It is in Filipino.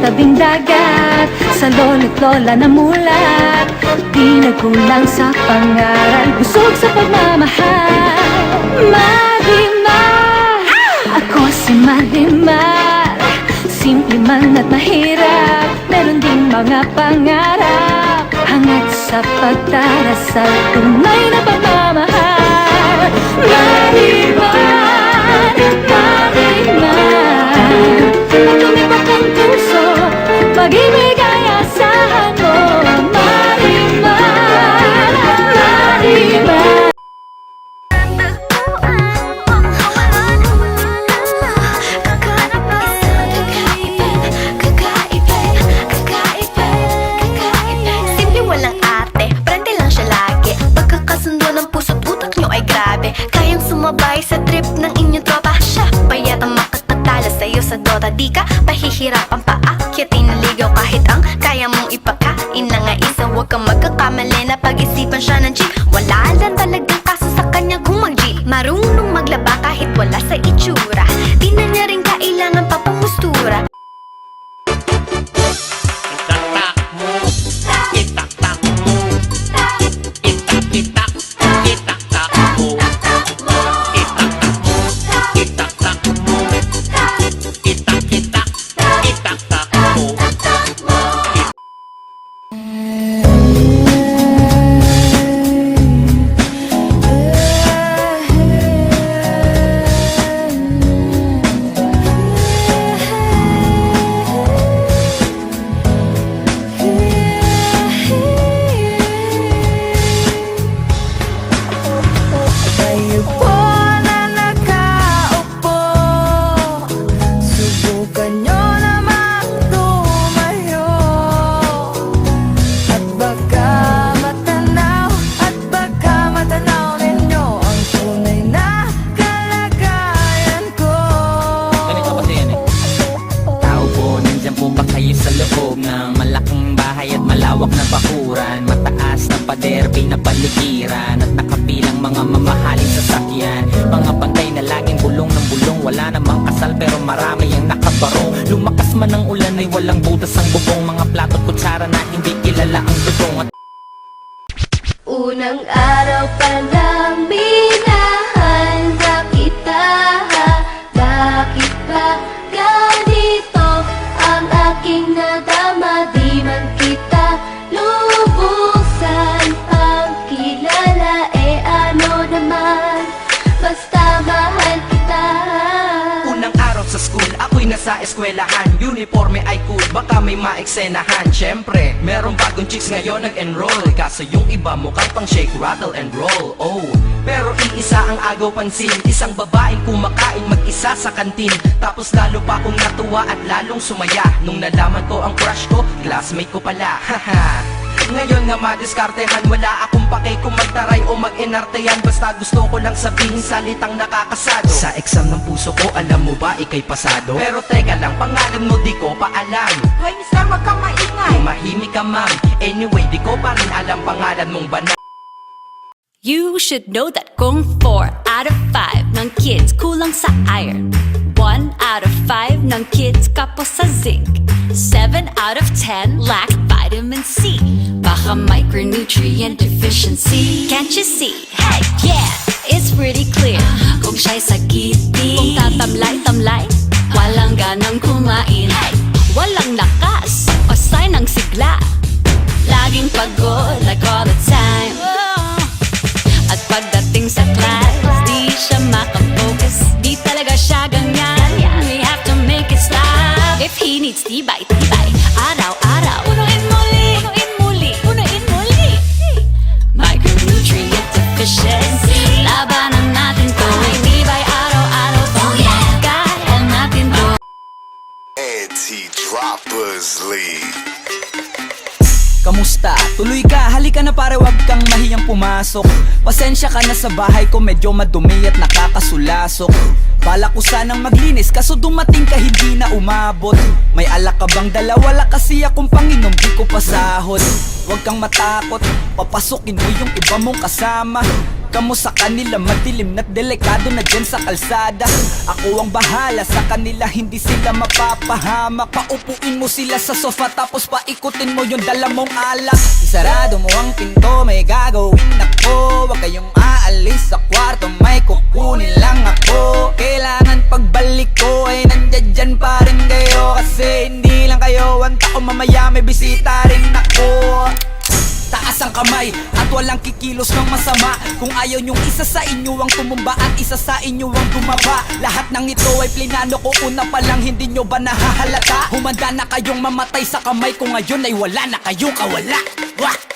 tabing dagat, sa lolo't lola na mulat. Di nagkulang sa pangaral, busog sa pagmamahal. Marimar, ako si Marimar. Simple man at mahirap, meron ding mga pangarap. Hangat sa pagdarasal, tunay na pagmamahal. Marimar, Marimar, at tumibok ang puso, pag-ibig ay asahan mo. Marimar, Marimar. Simple walang ate, prende lang siya lagi. Pagkakasundo ng puso't utak nyo ay grabe. Kayang sumabay sa trip ng inyong tropa. Siya payat ang makakatala sa'yo sa Dota. Di ka pahihirapan paakyatin na ligaw kahit ang kaya mong ipakain na nga isa. Huwag kang magkakamali na pag-isipan siya ng jeep. Wala lang talagang kaso sa kanya kung mag-jeep. Marunong maglaba kahit wala sa itsura. Di na niya rin kailangan pa pumustura. Malawak na bakuran, mataas na pader, pinapaligiran at nakapilang mga mamahaling sasakyan. Mga bantay na laging bulong ng bulong, wala namang kasal pero marami ang nakabarong. Lumakas man ang ulan ay walang butas ang bubong, mga plato at kutsara na hindi kilala ang dugong. Unang araw pa lang minahal kita. Bakit ba ganito ang aking nadama? Di man kita lubusan ang kilala, eh ano naman, basta mahal kita. Unang araw sa school, ako'y nasa eskwelahan. Uniforme ay cool, baka may maeksenahan. Syempre, merong bagong chicks ngayon nag-enroll. Kaso yung iba mukhang pang shake, rattle and roll. Oh, pero iisa ang agaw pansin. Isang babaeng kumakain mag-isa sa kantin. Tapos lalo pa akong natuwa at lalong sumaya nung nalaman ko ang crush ko, classmate ko pala. Haha. Ngayon nga madiskartehan, wala akong pake kung magtaray o mag-enartehan. Basta gusto ko lang sabihin salitang nakakasado. Sa exam ng puso ko, alam mo ba ikay pasado? Pero teka lang, pangalan mo di ko pa alam. Hoy mister, wag kang maingay. Tumahimik ka ma'am. Anyway, di ko pa rin alam pangalan mong banal. You should know that kung 4 out of 5 ng kids kulang sa iron, 1 out of 5 ng kids kapos sa zinc, 7 out of 10 lack vitamin C. Baka micronutrient deficiency. Can't you see? Hey, yeah, it's pretty clear. Kung siya'y sakiti, kung tatamlay-tamlay, walang ganang kumain. Hey, walang lakas o sign ng sigla, laging pagod like all the time. At pagdating sa class, di siya makafocus, di talaga siya ganyan. We have to make it stop. If he needs tibay-tibay, araw-araw, punuin muli, punuin muli, punuin muli. Micronutrient deficiency, labanan natin to. May tibay araw-araw, kaya natin to. Anti-Droppers League. Kamusta? Tuloy ka, halika na pare, wag kang mahiyang pumasok. Pasensya ka na sa bahay ko, medyo madumi at nakakasulasok. Bala ko sanang maglinis, kaso dumating ka hindi na umabot. May alak ka bang dala? Wala kasi akong panginom, di ko pasahod. Huwag kang matakot, papasukin mo yung iba mong kasama. ka mo sa kanila, madilim na't delikado na dyan sa kalsada. Ako ang bahala sa kanila, hindi sila mapapahamak. Paupuin mo sila sa sofa tapos paikutin mo yung dala mong alak. Isarado mo ang pinto, may gagawin ako. Huwag kayong aalis sa kwarto, may kukunin lang ako. Kailangan pagbalik ko ay nandyan dyan pa rin kayo. Kasi hindi lang kayo ang tao, mamaya may bisita rin ako. Taas ang kamay at walang kikilos ng masama. Kung ayaw nyong isa sa inyo ang tumumba at isa sa inyo ang dumaba. Lahat ng ito ay plinano ko una pa lang, hindi nyo ba nahahalata? Humanda na kayong mamatay sa kamay ko ngayon ay wala na kayong kawala. Wah!